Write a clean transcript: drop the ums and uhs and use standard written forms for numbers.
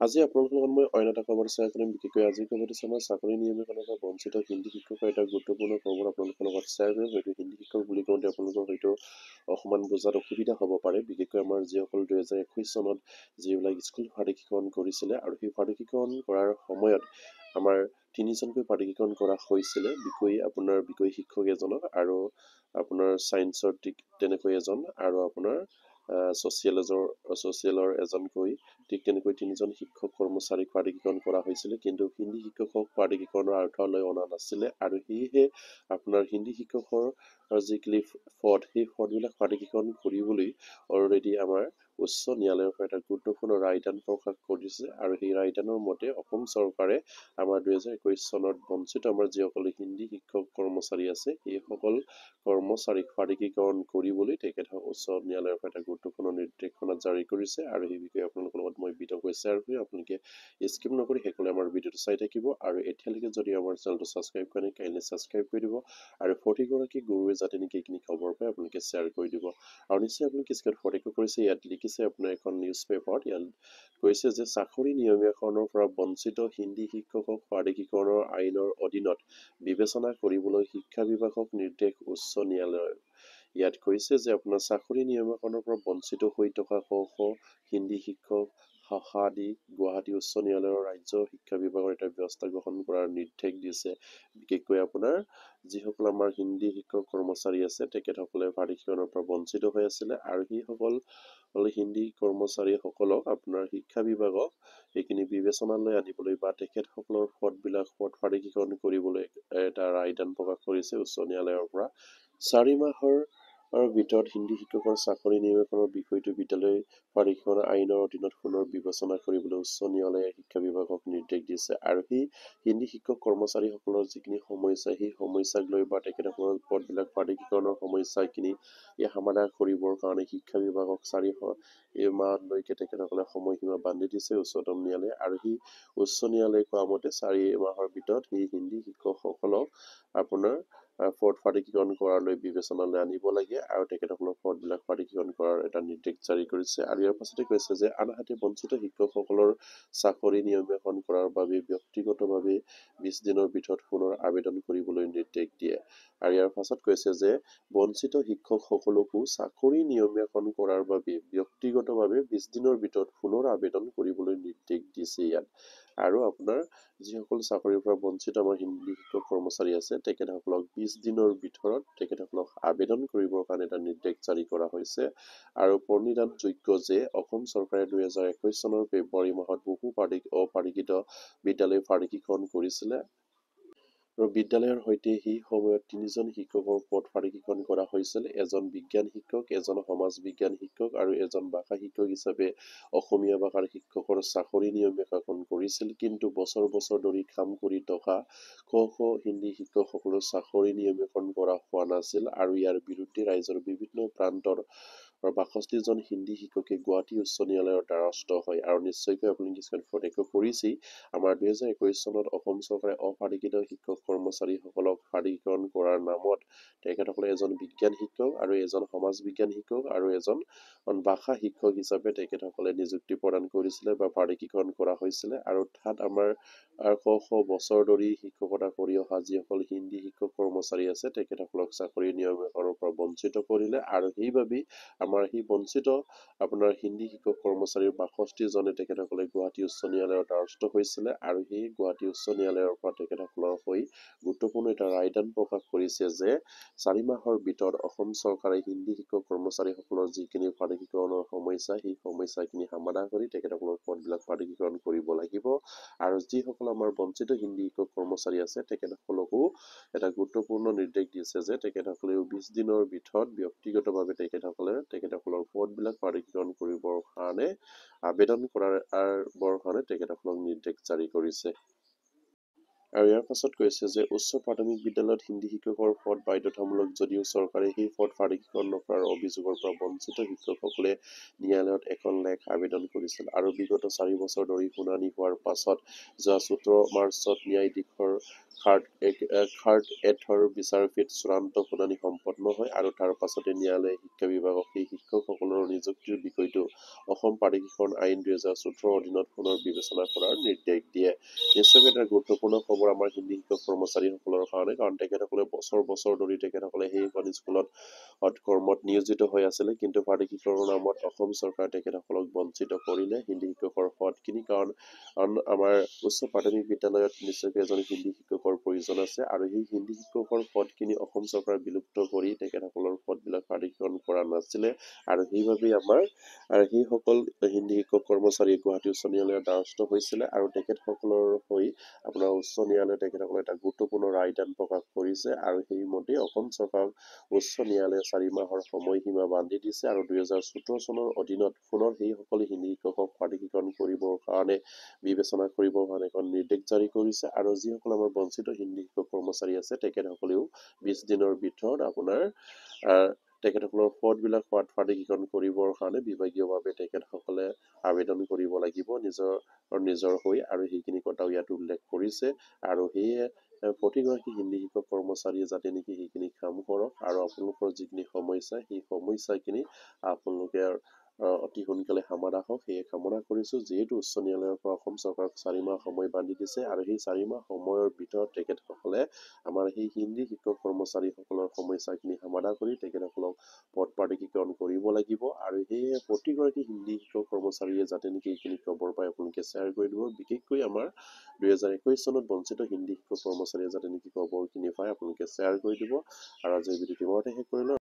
আজি আপোনালোকৰ লগত মই অন্য এটা খবৰ শ্বেয়াৰ কৰিম। বিশেষকৈ আজিৰ খবৰটো হৈছে আমাৰ চাকৰি নিয়মীকৰণৰ পৰা বঞ্চিত হিন্দী শিক্ষকৰ এটা গুৰুত্বপূৰ্ণ খবৰ আপোনালোকৰ লগত শ্বেয়াৰ কৰিম। হয়তো হিন্দী শিক্ষক বুলি কওঁতে আপোনালোকৰ হয়তো অকণমান বুজাত অসুবিধা হ'ব পাৰে। বিশেষকৈ আমাৰ যিসকল 2021 চনত যিবিলাক স্কুল প্ৰাধিকৰণ কৰিছিলে আৰু সেই প্ৰাধিকৰণ কৰাৰ সময়ত আমাৰ তিনিজনকৈ প্ৰাধিকৰণ কৰা হৈছিলে। বিষয় শিক্ষক এজনক আৰু আপোনাৰ ছায়েন্সৰ তেনেকৈ এজন আৰু আপোনাৰ ছ'চিয়েলৰ এজনকৈ ঠিক তেনেকৈ তিনিজন শিক্ষক কৰ্মচাৰীক প্ৰাধিকৰণ কৰা হৈছিলে, কিন্তু হিন্দী শিক্ষকক প্ৰাধিকৰণৰ আওতালৈ অনা নাছিলে আৰু সেয়েহে আপোনাৰ হিন্দী শিক্ষকৰ যিখিনি পদ সেই পদবিলাক প্ৰাধিকৰণ কৰিবলৈ অলৰেডি আমাৰ উচ্চ ন্যায়ালয়ৰ পৰা এটা গুৰুত্বপূৰ্ণ ৰায়দান প্ৰকাশ কৰিছে আৰু সেই ৰায়দানৰ মতে অসম চৰকাৰে আমাৰ 2021 চনত বঞ্চিত আমাৰ যিসকল হিন্দী শিক্ষক কৰ্মচাৰী আছে সেইসকল কৰ্মচাৰীক প্ৰাধিকৰণ কৰিবলৈ তেখেতক উচ্চ ন্যায়ালয়ৰ পৰা এটা গুৰুত্বপূৰ্ণ নিৰ্দেশনা জাৰি কৰিছে আৰু সেই বিষয়ে আপোনালোকৰ লগত মই বিতংকৈ শ্বেয়াৰ কৰি আপোনালোকে স্কিপ নকৰি শেষলৈ আমাৰ ভিডিঅ'টো চাই থাকিব আৰু এতিয়ালৈকে যদি আমাৰ চেনেলটো ছাবস্ক্ৰাইব কৰে নাই কাইণ্ডলি ছাবস্ক্ৰাইব কৰি দিব আৰু প্ৰতিগৰাকী গুৰুৱে যাতে নেকি এইখিনি খবৰ পায় আপোনালোকে শ্বেয়াৰ কৰি দিব আৰু নিশ্চয় আপোনালোকে স্ক্ৰীনত ফটো কৰিছে। ইয়াত লিখিছে আপোনাৰ এখন নিউজ পেপাৰত, ইয়াত কৈছে যে চাকৰি নিয়মীকৰণৰ পৰা বঞ্চিত হিন্দী শিক্ষকক প্ৰাধিকৰণৰ আইনৰ অধীনত বিবেচনা কৰিবলৈ শিক্ষা বিভাগক নিৰ্দেশ উচ্চ ন্যায়ালয়ৰ। ইয়াত কৈছে যে আপোনাৰ চাকৰি নিয়মীকৰণৰ পৰা বঞ্চিত হৈ থকা শ হিন্দী শিক্ষক শাখা দি গুৱাহাটী উচ্চ ন্যায়ালয়ৰ ৰাজ্য শিক্ষা বিভাগৰ এটা ব্যৱস্থা গ্ৰহণ কৰাৰ নিৰ্দেশ দিছে। বিশেষকৈ আপোনাৰ যিসকল আমাৰ হিন্দী শিক্ষক কৰ্মচাৰী আছে তেখেতসকলে প্ৰাধিকৰণৰ পৰা বঞ্চিত হৈ আছিলে আৰু সেইসকল হিন্দী কৰ্মচাৰীসকলক আপোনাৰ শিক্ষা বিভাগক সেইখিনি বিবেচনালৈ আনিবলৈ বা তেখেতসকলৰ পদ প্ৰাধিকৰণ কৰিবলৈ এটা ৰায়দান প্ৰকাশ কৰিছে উচ্চ ন্যায়ালয়ৰ পৰা। 4 মাহৰ ভিতৰত হিন্দী শিক্ষকৰ চাকৰি নিয়মীকৰণৰ বিষয়টো বিদ্যালয় প্ৰাধিকৰণ আইনৰ অধীনত পুনৰ বিবেচনা কৰিবলৈ উচ্চ ন্যায়ালয়ে শিক্ষা বিভাগক নিৰ্দেশ দিছে আৰু সেই হিন্দী শিক্ষক কৰ্মচাৰীসকলৰ যিখিনি সমস্যা সেই সমস্যাক লৈ বা তেখেতসকলৰ পদবিলাক প্ৰাধিকৰণৰ সমস্যাখিনি সমাধান কৰিবৰ কাৰণে শিক্ষা বিভাগক 4 মাহলৈকে তেখেতসকলে সময়সীমা বান্ধি দিছে উচ্চতম ন্যায়ালয়ে আৰু সেই উচ্চ ন্যায়ালয়ে কোৱা মতে 4 মাহৰ ভিতৰত সেই হিন্দী শিক্ষকসকলক আপোনাৰ পদ প্ৰাধিকৰণ কৰালৈ বিবেচনালৈ আনিব লাগে আৰু তেখেতসকলৰ পদবিলাক প্ৰাধিকৰণ কৰাৰ এটা নিৰ্দেশ জাৰি কৰিছে আৰু ইয়াৰ পাছতে কৈছে যে আনহাতে বঞ্চিত শিক্ষকসকলৰ চাকৰি নিয়মীকৰণ কৰাৰ বাবে ব্যক্তিগতভাৱে 20 দিনৰ ভিতৰত পুনৰ আবেদন কৰিবলৈ নিৰ্দেশ দিয়ে আৰু ইয়াৰ পাছত কৈছে যে বঞ্চিত শিক্ষকসকলকো চাকৰি নিয়মীকৰণ কৰাৰ বাবে ব্যক্তিগতভাৱে 20 দিনৰ ভিতৰত পুনৰ আবেদন কৰিবলৈ নিৰ্দেশ দিছে ইয়াত আৰু আপোনাৰ যিসকল চাকৰিৰ পৰা বঞ্চিত আমাৰ হিন্দী শিক্ষক কৰ্মচাৰী আছে তেখেতসকলক 20 দিনৰ ভিতৰত তেখেতসকলক আবেদন কৰিবৰ কাৰণে এটা নিৰ্দেশ জাৰি কৰা হৈছে আৰু পৰিণামযোগ্য যে অসম চৰকাৰে 2021 চনৰ ফেব্ৰুৱাৰী মাহত বহু অপাৰিকৃত বিদ্যালয় প্ৰাধিকৰণ কৰিছিলে আৰু বিদ্যালয়ৰ সৈতে সেই সময়ত 3জন শিক্ষকৰ পদ প্ৰাধিকৰণ কৰা হৈছিল। এজন বিজ্ঞান শিক্ষক, এজন সমাজ বিজ্ঞান শিক্ষক আৰু এজন ভাষা শিক্ষক হিচাপে অসমীয়া ভাষাৰ শিক্ষকৰ চাকৰি নিয়মীকৰণ কৰিছিল, কিন্তু বছৰ ধৰি কাম কৰি থকা হিন্দী শিক্ষকসকলৰ চাকৰি নিয়মীকৰণ কৰা হোৱা নাছিল আৰু ইয়াৰ বিৰুদ্ধে ৰাজ্যৰ বিভিন্ন প্ৰান্তৰ 62জন হিন্দী শিক্ষকে গুৱাহাটী উচ্চ ন্যায়ালয়ৰ দ্বাৰস্থ হয় আৰু নিশ্চয়কৈ আপুনি কিছুমান ফটো কৰিছেই। আমাৰ 2021 চনত অসম চৰকাৰে অপাৰিকৃত শিক্ষক কৰ্মচাৰীসকলক প্ৰাধিকৰণ কৰাৰ নামত তেখেতসকলে এজন বিজ্ঞান শিক্ষক আৰু এজন সমাজ বিজ্ঞান শিক্ষক আৰু এজন ভাষা শিক্ষক হিচাপে তেখেতসকলে নিযুক্তি প্ৰদান কৰিছিলে বা প্ৰাধিকৰণ কৰা হৈছিলে আৰু তাত আমাৰ শ বছৰ ধৰি শিক্ষকতা কৰি অহা যিসকল হিন্দী শিক্ষক কৰ্মচাৰী আছে তেখেতসকলক চাকৰি নিয়মীকৰণৰ পৰা বঞ্চিত কৰিলে আৰু সেইবাবেই আমাৰ সেই বঞ্চিত আপোনাৰ হিন্দী শিক্ষক কৰ্মচাৰীৰ 62জনে তেখেতসকলে গুৱাহাটী উচ্চ ন্যায়ালয়ৰ দ্বাৰস্থ হৈছিলে আৰু সেই গুৱাহাটী উচ্চ ন্যায়ালয়ৰ পৰা তেখেতসকলৰ হৈ গুৰুত্বপূৰ্ণ এটা ৰায়দান প্ৰকাশ কৰিছে যে 4 মাহৰ ভিতৰত অসম চৰকাৰে হিন্দী শিক্ষক কৰ্মচাৰীসকলৰ যিখিনি প্ৰাধিকৰণৰ সমস্যা সেই সমস্যাখিনি সমাধান কৰি তেখেতসকলৰ পদবিলাক প্ৰাধিকৰণ কৰিব লাগিব আৰু যিসকল আমাৰ বঞ্চিত হিন্দী শিক্ষক কৰ্মচাৰী আছে তেখেতসকলকো এটা গুৰুত্বপূৰ্ণ নিৰ্দেশ দিছে যে তেখেতসকলেও 20 দিনৰ ভিতৰত ব্যক্তিগতভাৱে তেখেতসকলৰ পদবিলাক প্ৰাধিকৰণ কৰিবৰ কাৰণে আবেদন কৰাৰ কাৰণে তেখেতসকলক নিৰ্দেশ জাৰি কৰিছে। আৰু ইয়াৰ পাছত কৈছে যে উচ্চ প্ৰাথমিক বিদ্যালয়ত হিন্দী শিক্ষকৰ পদ বাধ্যতামূলক যদিও চৰকাৰে সেই পদ ফাৰিকৰণ নকৰাৰ অভিযোগৰ পৰা বঞ্চিত শিক্ষকসকলে ন্যায়ালয়ত এখন লেখ আবেদন কৰিছিল আৰু বিগত 4 বছৰ ধৰি শুনানি হোৱাৰ পাছত যোৱা 17 মাৰ্চত ন্যায়াধীশৰ খাৰ্ড এথৰ বিচাৰপীঠ চূড়ান্ত শুনানি সম্পন্ন হয় আৰু তাৰ পাছতে ন্যায়ালয়ে শিক্ষা বিভাগক সেই শিক্ষকসকলৰ নিযুক্তিৰ বিষয়টো অসম পাৰিকীকৰণ আইন 2014 অধীনত পুনৰ বিবেচনা কৰাৰ নিৰ্দেশ দিয়ে। নিশ্চয়কৈ এটা গুৰুত্বপূৰ্ণ খবৰ আমাৰ হিন্দী শিক্ষক কৰ্মচাৰীসকলৰ কাৰণে, কাৰণ তেখেতসকলে বছৰ বছৰ ধৰি তেখেতসকলে সেইখন স্কুলত কৰ্মত নিয়োজিত হৈ আছিলে, কিন্তু পাৰিকীকৰণৰ নামত অসম চৰকাৰে তেখেতসকলক বঞ্চিত কৰিলে হিন্দী শিক্ষকৰ পদখিনি। কাৰণ আমাৰ উচ্চ প্ৰাথমিক বিদ্যালয়ত নিশ্চয়কৈ এজন হিন্দী শিক্ষকৰ প্ৰয়োজন আছে আৰু সেই হিন্দী শিক্ষকৰ পদখিনি অসম চৰকাৰে বিলুপ্ত কৰি তেখেতসকলৰ পদবিলাক পাৰিকীকৰণ কৰা নাছিলে আৰু সেইবাবেই আমাৰ সেইসকল হিন্দী শিক্ষক কৰ্মচাৰী গুৱাহাটী উচ্চ ন্যায়ালয়ৰ দ্বাৰস্থ হৈছিলে আৰু তেখেতসকলৰ হৈ আপোনাৰ উচ্চ ন্যায়ালয়ে তেখেতসকলে এটা গুৰুত্বপূৰ্ণ ৰায়দান প্ৰকাশ কৰিছে আৰু সেইমতে অসম চৰকাৰক উচ্চ ন্যায়ালয়ে 4 মাহৰ সময়সীমা বান্ধি দিছে আৰু 2014 চনৰ অধীনত পুনৰ সেইসকলে হিন্দী শিক্ষকক পাৰিকীকৰণ কৰিবৰ কাৰণে বিবেচনা কৰিবৰ কাৰণে এখন নিৰ্দেশ জাৰি কৰিছে আৰু যিসকল আমাৰ বঞ্চিত হিন্দী শিক্ষক কৰ্মচাৰী আছে তেখেতসকলেও 20 দিনৰ ভিতৰত আপোনাৰ তেখেতসকলৰ পদবিলাক পাৰিকীকৰণ কৰিবৰ কাৰণে বিভাগীয়ভাৱে তেখেতসকলে আবেদন কৰিব লাগিব নিজৰ হৈ, আৰু সেইখিনি কথাও ইয়াত উল্লেখ কৰিছে আৰু সেয়ে প্ৰতিগৰাকী হিন্দী শিক্ষক কৰ্মচাৰীয়ে যাতে নেকি সেইখিনি কাম কৰক আৰু আপোনালোকৰ যিখিনি সমস্যা সেই সমস্যাখিনি আপোনালোকে অতি সোনকালে সমাধা হওক সেয়ে কামনা কৰিছোঁ। যিহেতু উচ্চ ন্যায়ালয়ৰ পৰা অসম চৰকাৰক 4 মাহ সময় বান্ধি দিছে আৰু সেই 4 মাহ সময়ৰ ভিতৰত তেখেতসকলে আমাৰ সেই হিন্দী শিক্ষক কৰ্মচাৰীসকলৰ সমস্যাখিনি সমাধা কৰি তেখেতসকলক পদ পাৰিকীকৰণ কৰিব লাগিব আৰু সেয়ে প্ৰতিগৰাকী হিন্দী শিক্ষক কৰ্মচাৰীয়ে যাতে নেকি এইখিনি খবৰ পাই আপোনালোকে শ্বেয়াৰ কৰি দিব। বিশেষকৈ আমাৰ 2021 চনত বঞ্চিত হিন্দী শিক্ষক কৰ্মচাৰীয়ে যাতে নেকি খবৰখিনি পাই আপোনালোকে শ্বেয়াৰ কৰি দিব আৰু আজিৰ ভিডিঅ'টো ইমানতে শেষ কৰিলোঁ।